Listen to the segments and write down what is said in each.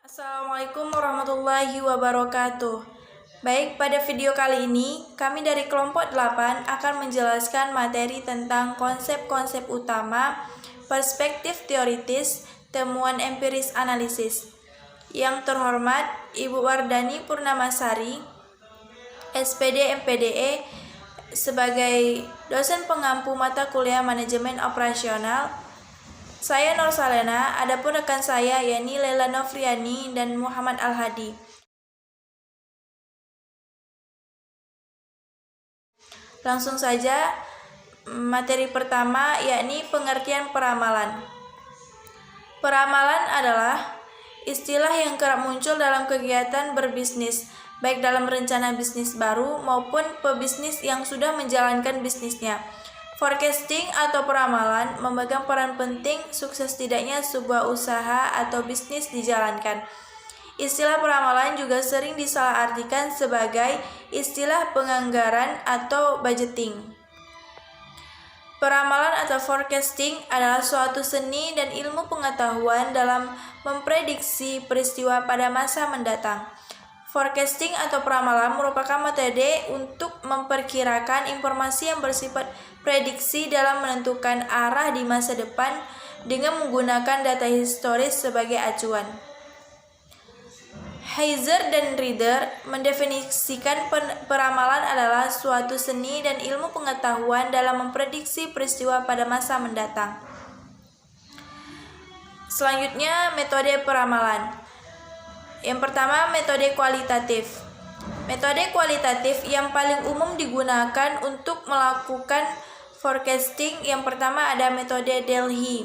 Assalamualaikum warahmatullahi wabarakatuh. Baik, pada video kali ini, kami dari kelompok 8 akan menjelaskan materi tentang konsep-konsep utama, perspektif teoritis, temuan empiris analisis. Yang terhormat, Ibu Wardani Purnamasari, SPD MPDE, sebagai dosen pengampu mata kuliah manajemen operasional. Saya Nur Salena, adapun rekan saya yakni Lela Novriani dan Muhammad Al-Hadi. Langsung saja, materi pertama yakni pengertian peramalan. Peramalan adalah istilah yang kerap muncul dalam kegiatan berbisnis, baik dalam rencana bisnis baru maupun pebisnis yang sudah menjalankan bisnisnya. Forecasting atau peramalan memegang peran penting sukses tidaknya sebuah usaha atau bisnis dijalankan. Istilah peramalan juga sering disalahartikan sebagai istilah penganggaran atau budgeting. Peramalan atau forecasting adalah suatu seni dan ilmu pengetahuan dalam memprediksi peristiwa pada masa mendatang. Forecasting atau peramalan merupakan metode untuk memperkirakan informasi yang bersifat prediksi dalam menentukan arah di masa depan dengan menggunakan data historis sebagai acuan. Heiser dan Rieder mendefinisikan peramalan adalah suatu seni dan ilmu pengetahuan dalam memprediksi peristiwa pada masa mendatang. Selanjutnya, metode peramalan. Yang pertama, metode kualitatif. Metode kualitatif yang paling umum digunakan untuk melakukan forecasting yang pertama ada metode Delhi.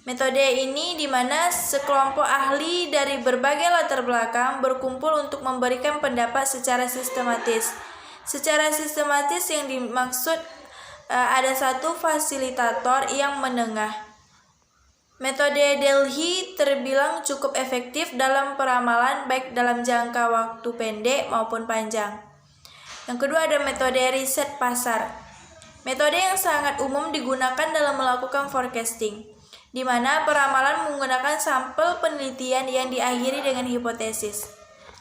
Metode ini di mana sekelompok ahli dari berbagai latar belakang berkumpul untuk memberikan pendapat secara sistematis. Secara sistematis yang dimaksud ada satu fasilitator yang menengah. Metode Delhi terbilang cukup efektif dalam peramalan baik dalam jangka waktu pendek maupun panjang. Yang kedua ada metode riset pasar. Metode yang sangat umum digunakan dalam melakukan forecasting, di mana peramalan menggunakan sampel penelitian yang diakhiri dengan hipotesis.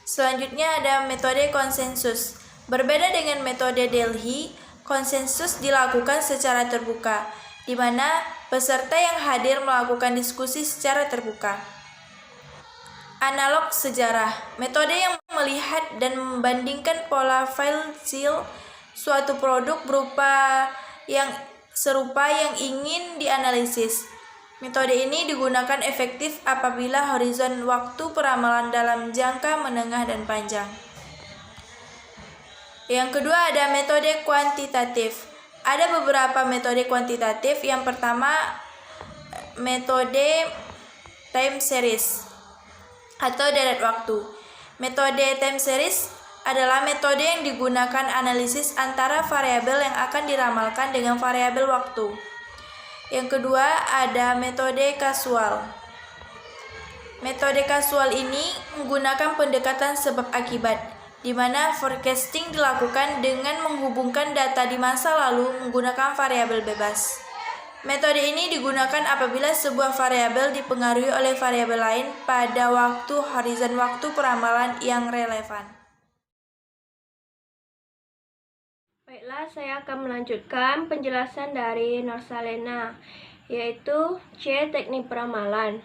Selanjutnya ada metode konsensus. Berbeda dengan metode Delhi, konsensus dilakukan secara terbuka, di mana peserta yang hadir melakukan diskusi secara terbuka. Analog sejarah, metode yang melihat dan membandingkan pola fossil suatu produk berupa yang serupa yang ingin dianalisis. Metode ini digunakan efektif apabila horizon waktu peramalan dalam jangka menengah dan panjang. Yang kedua ada metode kuantitatif. Ada beberapa metode kuantitatif. Yang pertama, metode time series atau deret waktu. Metode time series adalah metode yang digunakan analisis antara variabel yang akan diramalkan dengan variabel waktu. Yang kedua, ada metode kasual. Metode kasual ini menggunakan pendekatan sebab akibat, di mana forecasting dilakukan dengan menghubungkan data di masa lalu menggunakan variabel bebas. Metode ini digunakan apabila sebuah variabel dipengaruhi oleh variabel lain pada waktu horizon waktu peramalan yang relevan. Baiklah, saya akan melanjutkan penjelasan dari Nur Salena, yaitu C. Teknik peramalan.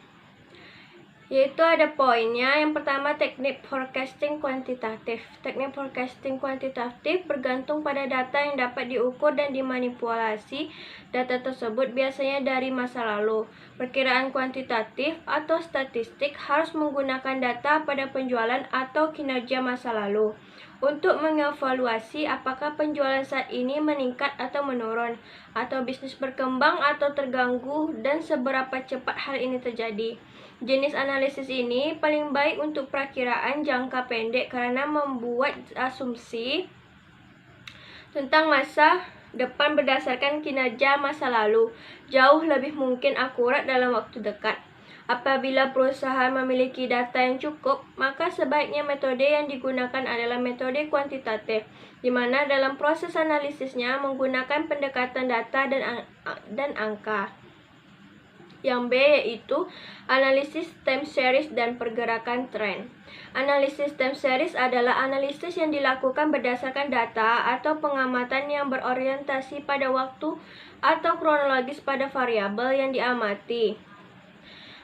Yaitu ada poinnya. Yang pertama, teknik forecasting kuantitatif. Teknik forecasting kuantitatif bergantung pada data yang dapat diukur dan dimanipulasi. Data tersebut biasanya dari masa lalu. Perkiraan kuantitatif atau statistik harus menggunakan data pada penjualan atau kinerja masa lalu untuk mengevaluasi apakah penjualan saat ini meningkat atau menurun, atau bisnis berkembang atau terganggu, dan seberapa cepat hal ini terjadi. Jenis analisis ini paling baik untuk perakiraan jangka pendek karena membuat asumsi tentang masa depan berdasarkan kinerja masa lalu jauh lebih mungkin akurat dalam waktu dekat. Apabila perusahaan memiliki data yang cukup, maka sebaiknya metode yang digunakan adalah metode kuantitatif, di mana dalam proses analisisnya menggunakan pendekatan data dan angka. Yang B yaitu analisis time series dan pergerakan tren. Analisis time series adalah analisis yang dilakukan berdasarkan data atau pengamatan yang berorientasi pada waktu atau kronologis pada variabel yang diamati.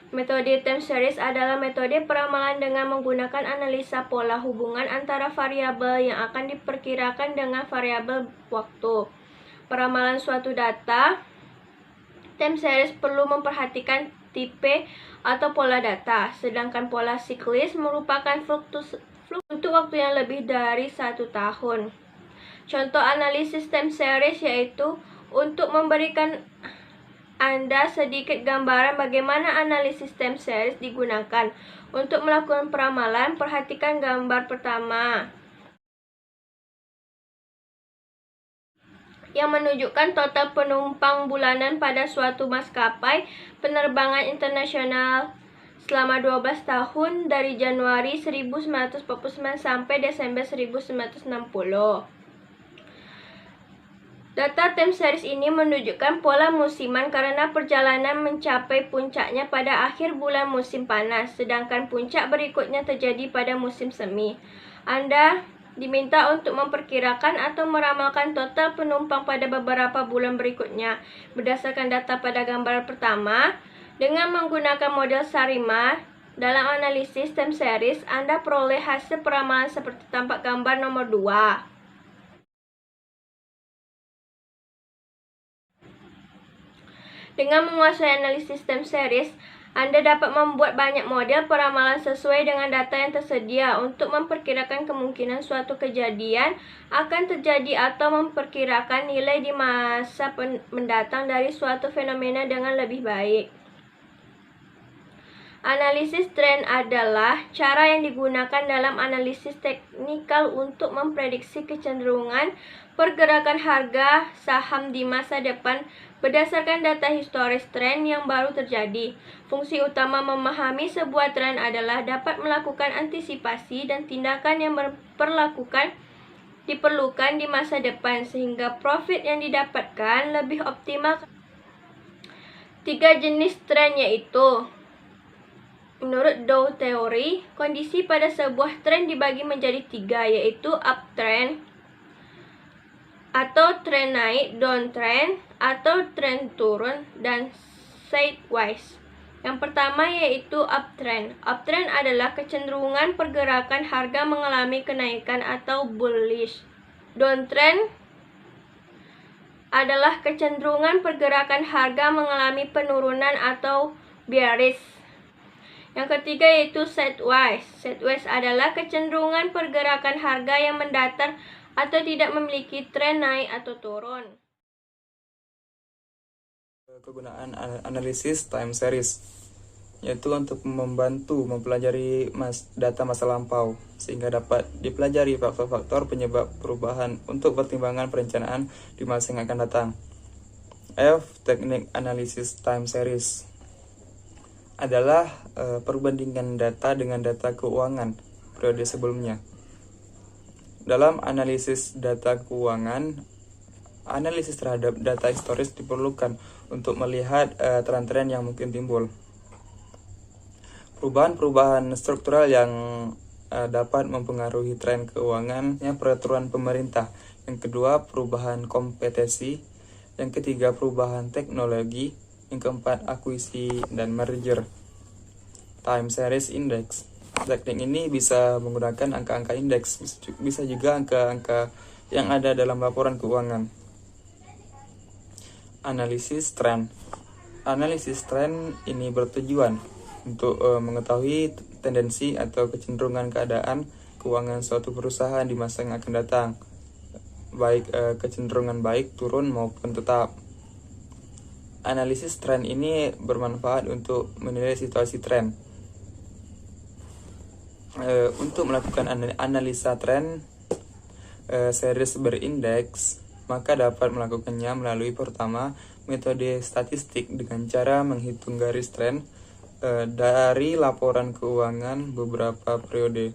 Metode time series adalah metode peramalan dengan menggunakan analisa pola hubungan antara variabel yang akan diperkirakan dengan variabel waktu. Peramalan suatu data time series perlu memperhatikan tipe atau pola data, sedangkan pola siklis merupakan fluktuasi untuk waktu yang lebih dari 1 tahun. Contoh analisis time series yaitu untuk memberikan Anda sedikit gambaran bagaimana analisis time series digunakan. Untuk melakukan peramalan, perhatikan gambar pertama yang menunjukkan total penumpang bulanan pada suatu maskapai penerbangan internasional selama 12 tahun dari Januari 1949 sampai Desember 1960. Data time series ini menunjukkan pola musiman karena perjalanan mencapai puncaknya pada akhir bulan musim panas, sedangkan puncak berikutnya terjadi pada musim semi. Anda diminta untuk memperkirakan atau meramalkan total penumpang pada beberapa bulan berikutnya. Berdasarkan data pada gambar pertama, dengan menggunakan model Sarima, dalam analisis time series, Anda peroleh hasil peramalan seperti tampak gambar nomor 2. Dengan menguasai analisis time series, Anda dapat membuat banyak model peramalan sesuai dengan data yang tersedia untuk memperkirakan kemungkinan suatu kejadian akan terjadi atau memperkirakan nilai di masa mendatang dari suatu fenomena dengan lebih baik. Analisis tren adalah cara yang digunakan dalam analisis teknikal untuk memprediksi kecenderungan pergerakan harga saham di masa depan berdasarkan data historis tren yang baru terjadi. Fungsi utama memahami sebuah tren adalah dapat melakukan antisipasi dan tindakan yang diperlukan di masa depan sehingga profit yang didapatkan lebih optimal. 3 jenis tren yaitu: menurut Dow Theory, kondisi pada sebuah tren dibagi menjadi 3, yaitu uptrend atau tren naik, downtrend atau tren turun, dan sideways. Yang pertama yaitu uptrend. Uptrend adalah kecenderungan pergerakan harga mengalami kenaikan atau bullish. Downtrend adalah kecenderungan pergerakan harga mengalami penurunan atau bearish. Yang ketiga yaitu sideways. Sideways adalah kecenderungan pergerakan harga yang mendatar atau tidak memiliki tren naik atau turun. Kegunaan analisis time series yaitu untuk membantu mempelajari data masa lampau sehingga dapat dipelajari faktor-faktor penyebab perubahan untuk pertimbangan perencanaan di masa yang akan datang. F. Teknik analisis time series adalah perbandingan data dengan data keuangan periode sebelumnya. Dalam analisis data keuangan, analisis terhadap data historis diperlukan untuk melihat tren-tren yang mungkin timbul. Perubahan-perubahan struktural yang dapat mempengaruhi tren keuangannya peraturan pemerintah. Yang kedua, perubahan kompetensi. Yang ketiga, perubahan teknologi. Yang keempat, akuisisi dan merger. Time series index. Teknik ini bisa menggunakan angka-angka indeks, bisa juga angka-angka yang ada dalam laporan keuangan. Analisis tren. Analisis tren ini bertujuan untuk mengetahui tendensi atau kecenderungan keadaan keuangan suatu perusahaan di masa yang akan datang, baik kecenderungan baik, turun maupun tetap. Analisis tren ini bermanfaat untuk menilai situasi tren. Untuk melakukan analisa tren series berindeks, maka dapat melakukannya melalui pertama, metode statistik dengan cara menghitung garis tren dari laporan keuangan beberapa periode.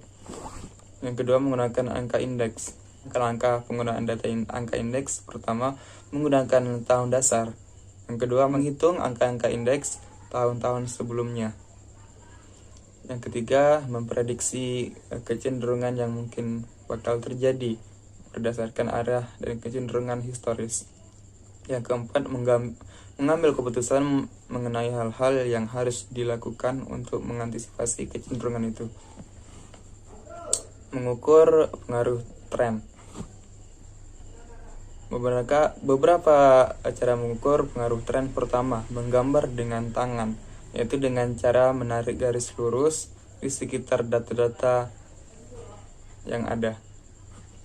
Yang kedua, menggunakan angka indeks. Langkah penggunaan data angka indeks: pertama, menggunakan tahun dasar. Yang kedua, menghitung angka-angka indeks tahun-tahun sebelumnya. Yang ketiga, memprediksi kecenderungan yang mungkin bakal terjadi berdasarkan arah dan kecenderungan historis. Yang keempat, mengambil keputusan mengenai hal-hal yang harus dilakukan untuk mengantisipasi kecenderungan itu. Mengukur pengaruh tren. Beberapa cara mengukur pengaruh tren. Pertama, menggambar dengan tangan, yaitu dengan cara menarik garis lurus di sekitar data-data yang ada.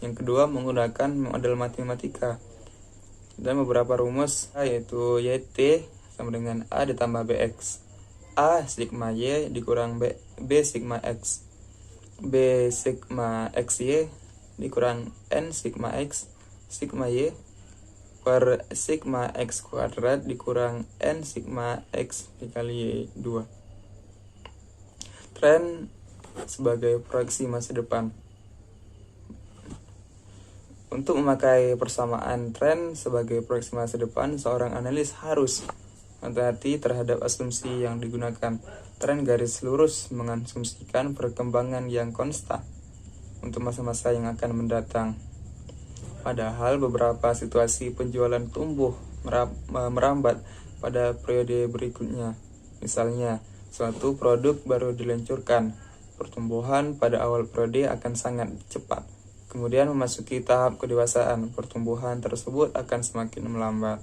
Yang kedua, menggunakan model matematika dan beberapa rumus, yaitu YT sama dengan A ditambah BX. A sigma Y dikurang B sigma X. B sigma XY dikurang N sigma X sigma Y per sigma X kuadrat dikurang N sigma X dikali Y2. Tren sebagai proyeksi masa depan. Untuk memakai persamaan tren sebagai proyeksi masa depan, seorang analis harus hati-hati terhadap asumsi yang digunakan. Tren garis lurus mengasumsikan perkembangan yang konstan untuk masa-masa yang akan mendatang. Padahal beberapa situasi penjualan tumbuh merambat pada periode berikutnya. Misalnya, suatu produk baru diluncurkan, pertumbuhan pada awal periode akan sangat cepat. Kemudian memasuki tahap kedewasaan, pertumbuhan tersebut akan semakin melambat.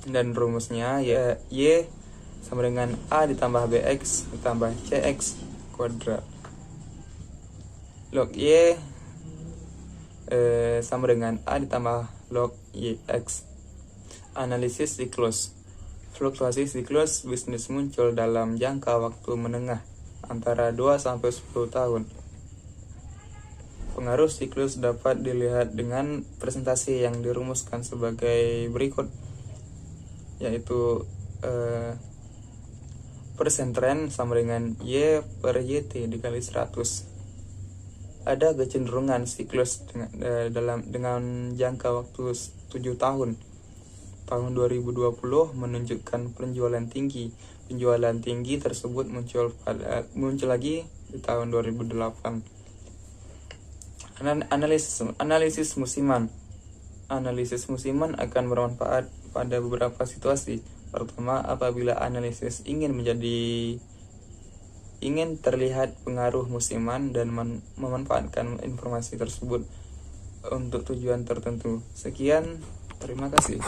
Dan rumusnya Y sama dengan A ditambah BX ditambah CX kuadrat. Log Y sama dengan A ditambah log YX. Analisis siklus. Fluktuasi siklus bisnis muncul dalam jangka waktu menengah antara 2-10 tahun. Pengaruh siklus dapat dilihat dengan presentasi yang dirumuskan sebagai berikut, yaitu persen tren sama dengan Y per YT dikali 100. Ada kecenderungan siklus dengan jangka waktu 7 tahun. Tahun 2020 menunjukkan penjualan tinggi. Penjualan tinggi tersebut muncul lagi di tahun 2008. Analisis musiman. Analisis musiman akan bermanfaat pada beberapa situasi. Pertama, apabila analisis ingin terlihat pengaruh musiman dan memanfaatkan informasi tersebut untuk tujuan tertentu. Sekian, terima kasih.